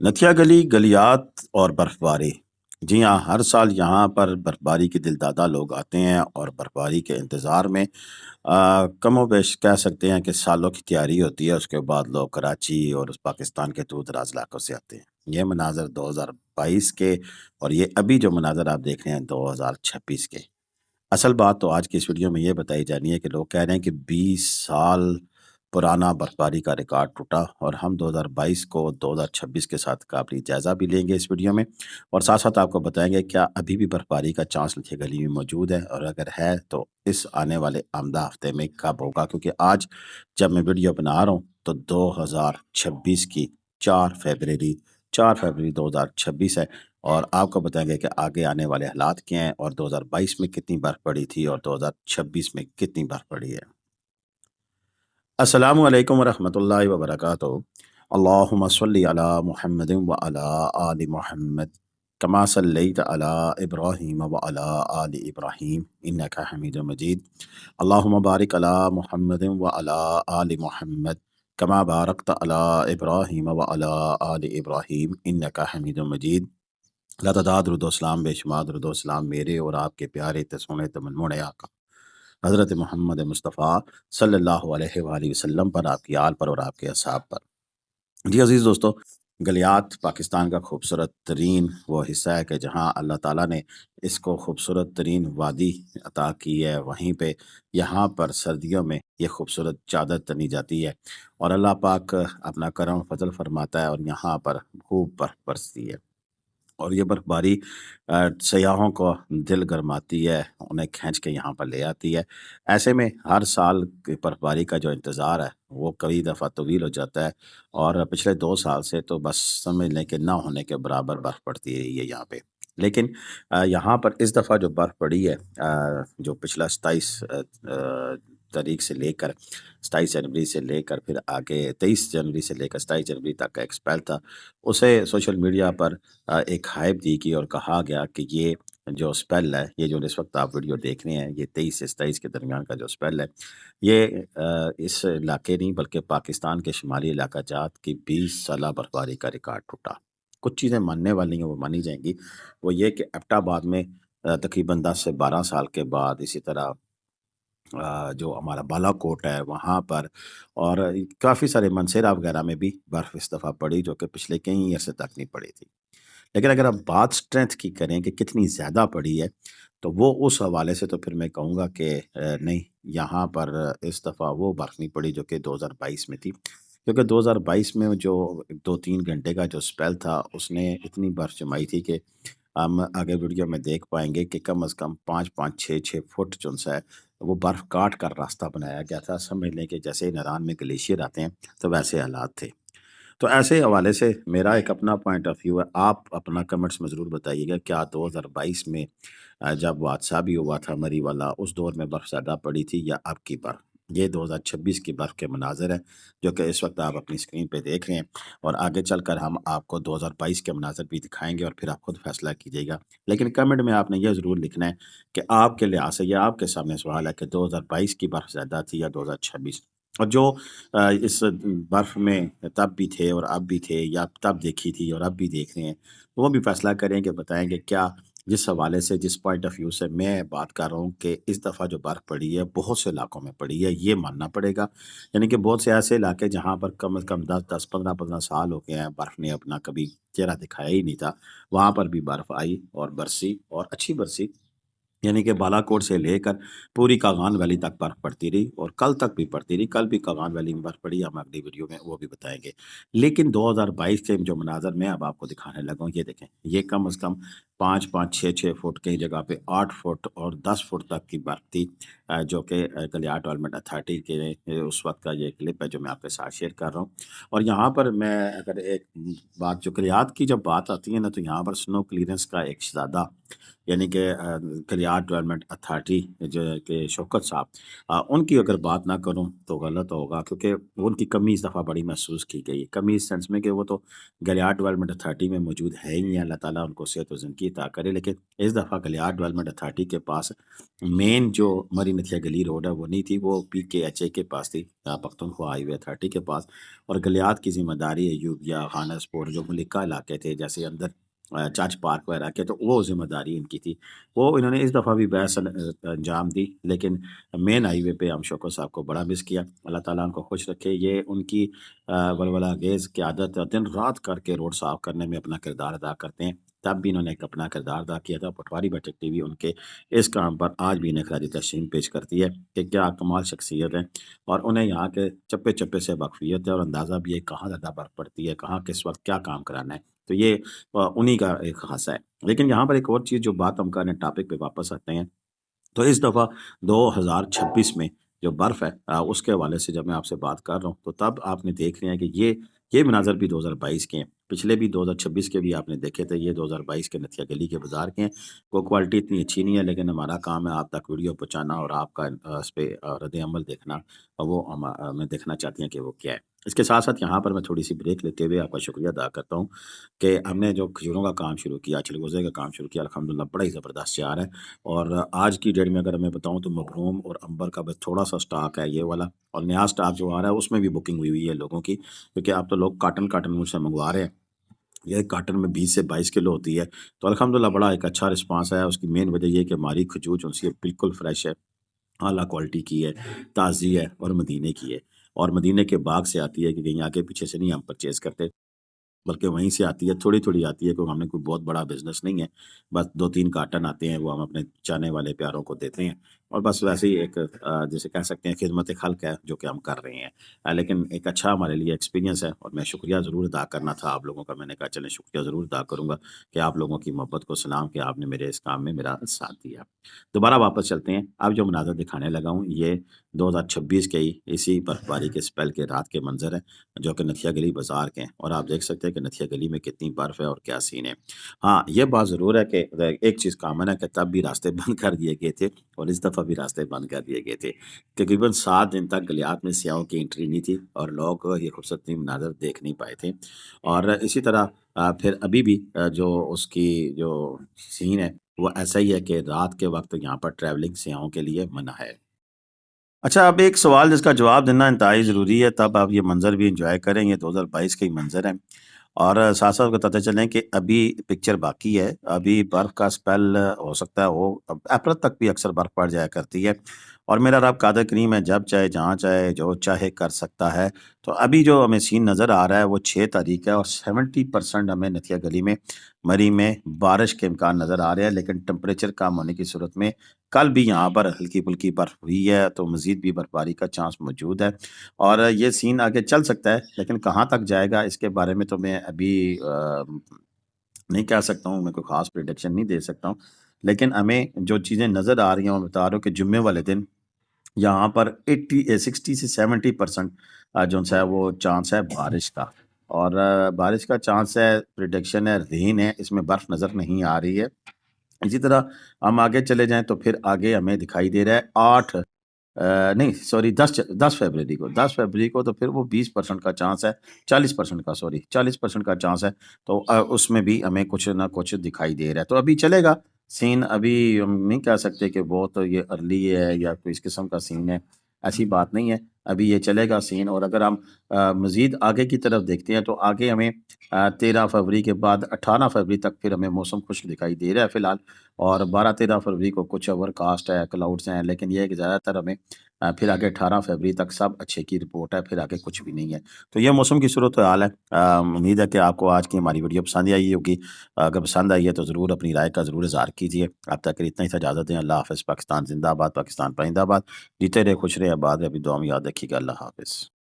نتھیا گلی گلیات اور برفباری۔ جی ہاں، ہر سال یہاں پر برفباری کے دلدادہ لوگ آتے ہیں اور برفباری کے انتظار میں کم و بیش کہہ سکتے ہیں کہ سالوں کی تیاری ہوتی ہے۔ اس کے بعد لوگ کراچی اور اس پاکستان کے دور دراز علاقوں سے آتے ہیں۔ یہ مناظر 2022 کے اور یہ ابھی جو مناظر آپ دیکھ رہے ہیں 2026 کے۔ اصل بات تو آج کی اس ویڈیو میں یہ بتائی جانی ہے کہ لوگ کہہ رہے ہیں کہ 20 سال پرانا برفباری کا ریکارڈ ٹوٹا، اور ہم 2022 کو 2026 کے ساتھ قابلی جائزہ بھی لیں گے اس ویڈیو میں، اور ساتھ ساتھ آپ کو بتائیں گے کیا ابھی بھی برفباری کا چانس نتھیا گلی میں موجود ہے، اور اگر ہے تو اس آنے والے آمدہ ہفتے میں کب ہوگا، کیونکہ آج جب میں ویڈیو بنا رہا ہوں تو 2026 کی 4 فروری 2026 ہے، اور آپ کو بتائیں گے کہ آگے آنے والے حالات کیا ہیں، اور 2022 میں کتنی برف پڑی تھی اور 2026 میں کتنی برف پڑی ہے۔ السلام علیکم ورحمۃ اللہ وبرکاتہ۔ اللہم صلی علی محمد وعلی آل محمد کما صلیت علی ابراہیم وعلی آل ابراہیم انکا حمید مجید۔ اللہم بارک علی محمد وعلی آل محمد کما بارکت علی ابراہیم وعلی آل ابراہیم انکا حمید مجید۔ لاتعداد درود و اسلام، بے شمار درود و اسلام میرے اور آپ کے پیارے سونے منموڑے آقا حضرت محمد مصطفیٰ صلی اللہ علیہ وآلہ وسلم پر، آپ کی آل پر اور آپ کے اصحاب پر۔ جی عزیز دوستو، گلیات پاکستان کا خوبصورت ترین وہ حصہ ہے کہ جہاں اللہ تعالیٰ نے اس کو خوبصورت ترین وادی عطا کی ہے، وہیں پہ یہاں پر سردیوں میں یہ خوبصورت چادر تنی جاتی ہے، اور اللہ پاک اپنا کرم فضل فرماتا ہے اور یہاں پر خوب برف برستی ہے، اور یہ برف باری سیاحوں کو دل گرماتی ہے، انہیں کھینچ کے یہاں پر لے آتی ہے۔ ایسے میں ہر سال کی برف باری کا جو انتظار ہے وہ کئی دفعہ طویل ہو جاتا ہے، اور پچھلے 2 سال سے تو بس سمجھ لیں کہ نہ ہونے کے برابر برف پڑتی رہی ہے یہاں پہ۔ لیکن یہاں پر اس دفعہ جو برف پڑی ہے، جو پچھلا 27 تاریخ سے لے کر 27 جنوری سے لے کر پھر آگے 23 جنوری سے لے کر 27 جنوری تک کا ایک اسپیل تھا، اسے سوشل میڈیا پر ایک ہائپ دی گئی اور کہا گیا کہ یہ جو اسپیل ہے، یہ جو اس وقت آپ ویڈیو دیکھ رہے ہیں، یہ 23 سے 27 کے درمیان کا جو اسپیل ہے، یہ اس علاقے نہیں بلکہ پاکستان کے شمالی علاقہ جات کی 20 سالہ برفباری کا ریکارڈ ٹوٹا۔ کچھ چیزیں ماننے والی ہیں وہ مانی جائیں گی، وہ یہ کہ ایبٹ آباد میں تقریباً 10 سے 12 سال کے بعد، اسی طرح جو ہمارا بالا کوٹ ہے وہاں پر، اور کافی سارے منصیرہ وغیرہ میں بھی برف اس دفعہ پڑی، جو کہ پچھلے کئی عرصے تک نہیں پڑی تھی۔ لیکن اگر آپ بات اسٹرینتھ کی کریں کہ کتنی زیادہ پڑی ہے، تو وہ اس حوالے سے تو پھر میں کہوں گا کہ نہیں، یہاں پر اس دفعہ وہ برف نہیں پڑی جو کہ 2022 میں تھی، کیونکہ 2022 میں جو 2-3 گھنٹے کا جو اسپیل تھا اس نے اتنی برف جمائی تھی کہ ہم آگے ویڈیو میں دیکھ پائیں گے کہ کم از کم 5-5 6-6 فٹ جو ہے وہ برف کاٹ کر راستہ بنایا گیا تھا۔ سمجھ لیں کہ جیسے ناران میں گلیشیئر آتے ہیں تو ویسے حالات تھے۔ تو ایسے حوالے سے میرا ایک اپنا پوائنٹ آف ویو ہے، آپ اپنا کمنٹس میں ضرور بتائیے گا کیا 2022 میں جب حادثہ بھی ہوا تھا مری والا، اس دور میں برف زیادہ پڑی تھی یا اب کی برف؟ یہ 2026 کی برف کے مناظر ہیں جو کہ اس وقت آپ اپنی اسکرین پہ دیکھ رہے ہیں، اور آگے چل کر ہم آپ کو 2022 کے مناظر بھی دکھائیں گے اور پھر آپ خود فیصلہ کیجیے گا۔ لیکن کمنٹ میں آپ نے یہ ضرور لکھنا ہے کہ آپ کے لحاظ سے، یہ آپ کے سامنے سوال ہے کہ 2022 کی برف زیادہ تھی یا 2026، اور جو اس برف میں تب بھی تھے اور اب بھی تھے، یا تب دیکھی تھی اور اب بھی دیکھ رہے ہیں، وہ بھی فیصلہ کریں کہ بتائیں گے کیا جس حوالے سے، جس پوائنٹ آف ویو سے میں بات کر رہا ہوں کہ اس دفعہ جو برف پڑی ہے بہت سے علاقوں میں پڑی ہے، یہ ماننا پڑے گا۔ یعنی کہ بہت سے ایسے علاقے جہاں پر کم از کم 10-15 سال ہو گئے ہیں برف نے اپنا کبھی چہرہ دکھایا ہی نہیں تھا، وہاں پر بھی برف آئی اور برسی اور اچھی برسی۔ یعنی کہ بالا کوٹ سے لے کر پوری کاغان ویلی تک برف پڑتی رہی، اور کل تک بھی پڑتی رہی، کل بھی کاغان ویلی میں برف پڑی، ہم اگلی ویڈیو میں وہ بھی بتائیں گے۔ لیکن 2022 کے جو مناظر میں اب آپ کو دکھانے لگا ہوں، یہ دیکھیں، یہ کم از کم 5-5 6-6 فٹ، کئی جگہ پہ 8 فٹ اور 10 فٹ تک کی برف تھی، جو کہ گلیات ڈیولپمنٹ اتھارٹی کے اس وقت کا یہ کلپ ہے جو میں آپ کے ساتھ شیئر کر رہا ہوں۔ اور یہاں پر میں اگر ایک بات، جو گلیات کی جب بات آتی ہے نا، تو یہاں پر سنو کلیئرنس کا ایک شہزادہ، یعنی کہ گلیات ڈیولپمنٹ اتھارٹی جو کہ شوکت صاحب، ان کی اگر بات نہ کروں تو غلط ہوگا، کیونکہ ان کی کمی اس دفعہ بڑی محسوس کی گئی، کمی اس سینس میں کہ وہ تو گلیات ڈیولپمنٹ اتھارٹی میں موجود ہے ہی نہیں، اللہ تعالیٰ ان کو صحت و زندگی की अता करे, लेकिन इस दफ़ा गलियात डेवलपमेंट अथॉरिटी के पास मेन जो मरी नथिया गली रोड है वो नहीं थी, वो PKHA के पास थी, पख्तूनख्वा हाईवे अथॉरिटी के पास। और गलियात की ज़िम्मेदारी अयूबिया, खानसपुर जो मलिका इलाके थे, जैसे अंदर चर्च पार्क वगैरह के, तो वो ज़िम्मेदारी इनकी थी। वो इन्होंने इस दफ़ा भी बहस अंजाम दी, लेकिन मेन हाईवे पे हम शौकत साहब को बड़ा मिस किया। अल्लाह ताला उनको खुश रखे। ये उनकी वलवला अंगेज़ क़यादत दिन रात करके रोड साफ़ करने में अपना किरदार अदा करते हैं। तब भी इन्होंने एक अपना किरदार अदा किया था। पटवारी बचक टीवी उनके इस काम पर आज भी इन्हें खराज तहसीन पेश करती है कि क्या कमाल शख्सियत है, और उन्हें यहाँ के चप्पे-चप्पे से वाक़फ़ियत है और अंदाज़ा भी है कहाँ ज़्यादा बर्फ़ पड़ती है, कहाँ किस वक़्त क्या काम कराना है। तो ये उन्हीं का एक ख़ासा है। लेकिन यहाँ पर एक और चीज़ जो बात हम कर रहे हैं, टॉपिक पे वापस आते हैं। तो इस दफ़ा 2026 में जो बर्फ़ है, उसके हवाले से जब मैं आपसे बात कर रहा हूँ, तो तब आपने देख रहे हैं कि ये मनाज़र भी 2022 के हैं। पिछले भी 2026 के भी आपने देखे थे, ये 2022 के नथिया गली के बाज़ार के हैं। वो क्वालिटी इतनी अच्छी नहीं है, लेकिन हमारा काम है आप तक वीडियो पहुँचाना और आपका इस पे रद्द-ए-अमल देखना, और वो हमें देखना चाहती हैं कि वो क्या है। इसके साथ-साथ यहाँ पर मैं थोड़ी-सी ब्रेक लेते हुए आपका शुक्रिया अदा करता हूँ कि हमने जो खजूरों का काम शुरू किया, चिलगोज़े का काम शुरू किया, अल्हम्दुलिल्लाह बड़ा ही ज़बरदस्त जा रहा है। और आज की डेट में अगर मैं बताऊँ तो मबरूम और अंबर का बस थोड़ा-सा स्टॉक है ये वाला, और नया स्टॉक जो आ रहा है उसमें भी बुकिंग हुई है लोगों की, क्योंकि अब तो लोग कार्टन-कार्टन मुझसे मंगवा रहे हैं। ये कार्टन में 20 से 22 किलो होती है, तो अल्हम्दुलिल्लाह बड़ा एक अच्छा रिस्पॉन्स आया है। उसकी मेन वजह ये है कि हमारी खजूर जो सी बिल्कुल फ्रेश है, आला क्वालिटी की है, ताज़ी है और मदीने की है, और मदीने के बाग से आती है कि कहीं आगे पीछे से नहीं हम परचेज़ करते। बल्कि वहीं से आती है, थोड़ी-थोड़ी आती है, क्योंकि हमने कोई बहुत बड़ा बिज़नेस नहीं है। बस 2-3 कार्टन आते हैं, वो हम अपने चाहने वाले प्यारों को देते हैं, और बस वैसे ही एक जिसे कह सकते हैं खिदमत-ए-खल्क है, जो कि हम कर रहे हैं। लेकिन एक अच्छा हमारे लिए एक्सपीरियंस है, और मैं शुक्रिया ज़रूर अदा करना था आप लोगों का। मैंने कहा चलें शुक्रिया ज़रूर अदा करूँगा कि आप लोगों की मोहब्बत को सलाम कि आपने मेरे इस काम में मेरा साथ दिया। दोबारा वापस चलते हैं। अब जो मनाज़र दिखाने लगा हूँ, ये 2026 के ही इसी बर्फ़बारी के स्पेल के रात के मंज़र हैं, जो कि नथिया गली बाज़ार के हैं, और आप देख सकते हैं कि नथिया गली में कितनी बर्फ़ है और क्या सीन है। हाँ, ये बात ज़रूर है कि एक चीज़ कॉमन है कि तब भी रास्ते बंद कर दिए गए थे, और इस दफ़ा भी रास्ते बंद कर दिए गए थे। तकरीबन 7 दिन तक गलियात में सियाहों की एंट्री नहीं थी, और लोग ये खूबसूरत मनाज़र देख नहीं पाए थे। और इसी तरह फिर अभी भी जो उसकी जो सीन है, वो ऐसा ही है कि रात के वक़्त यहाँ पर ट्रैवलिंग सियाहों के लिए मना है। अच्छा, अब एक सवाल जिसका जवाब देना इंतहाई ज़रूरी है, तब आप ये मंज़र भी एन्जॉय करें। ये 2022 के ही मंज़र हैं, और साथ-साथ बताते चलें कि अभी पिक्चर बाकी है। अभी बर्फ़ का स्पेल हो सकता है हो, अब अप्रैल तक भी अक्सर बर्फ़ पड़ जाया करती है, और मेरा रब कादिर करीम है, जब चाहे, जहाँ चाहे, जो चाहे कर सकता है। तो अभी जो हमें सीन नज़र आ रहा है वो 6 तारीख है, और 70% हमें नथिया गली में, मरी में बारिश के इम्कान नज़र आ रहे हैं। लेकिन टेम्परेचर कम होने की सूरत में कल भी यहाँ पर हल्की-फुल्की बर्फ़ हुई है, तो मज़ीद भी बर्फ़बारी का चांस मौजूद है, और ये सीन आगे चल सकता है। लेकिन कहाँ तक जाएगा इसके बारे में तो मैं अभी नहीं कह सकता हूँ, मैं कोई ख़ास प्रेडिक्शन नहीं दे सकता हूँ। लेकिन हमें जो चीज़ें नज़र आ रही हैं, मैं बता रहा हूँ कि जुम्मे वाले दिन यहाँ पर 60 से 70% जो है वो चांस है बारिश का, और बारिश का चांस है, प्रेडिक्शन है, रेन है, इसमें बर्फ़ नज़र नहीं आ रही है। इसी तरह हम आगे चले जाएँ तो फिर आगे हमें दिखाई दे रहा है 8 नहीं सॉरी 10 फरवरी को, तो फिर वो 20% का चांस है, 40% का, सॉरी 40% का चांस है। तो उसमें भी हमें कुछ ना कुछ दिखाई दे रहा है। तो अभी चलेगा सीन, अभी हम नहीं कह सकते कि बहुत ये अर्ली है या कोई इस किस्म का सीन है, ऐसी बात नहीं है। अभी ये चलेगा सीन, और अगर हम मज़ीद आगे की तरफ देखते हैं तो आगे हमें 13 फरवरी के बाद 18 फरवरी तक फिर हमें मौसम खुश्क दिखाई दे रहा है फ़िलहाल, और 12-13 फरवरी को कुछ ओवरकास्ट है, क्लाउड्स हैं, लेकिन ये है कि ज़्यादातर हमें फिर आगे 18 फरवरी तक सब अच्छे की रिपोर्ट है, फिर आगे कुछ भी नहीं है। तो ये मौसम की सूरत-ए-हाल है। उम्मीद है कि आपको आज की हमारी वीडियो पसंद आई होगी। अगर पसंद आई है तो ज़रूर अपनी राय का ज़रूर इज़हार कीजिए। अब तक के लिए इतना ही था, इजाज़त दें। अल्लाह हाफ़िज़। पाकिस्तान ज़िंदाबाद, पाकिस्तान पाइंदाबाद। जीते रहे, खुश रहे, आबाद रहे, अपनी दुआ में याद रखिएगा। अल्लाह हाफ़िज़।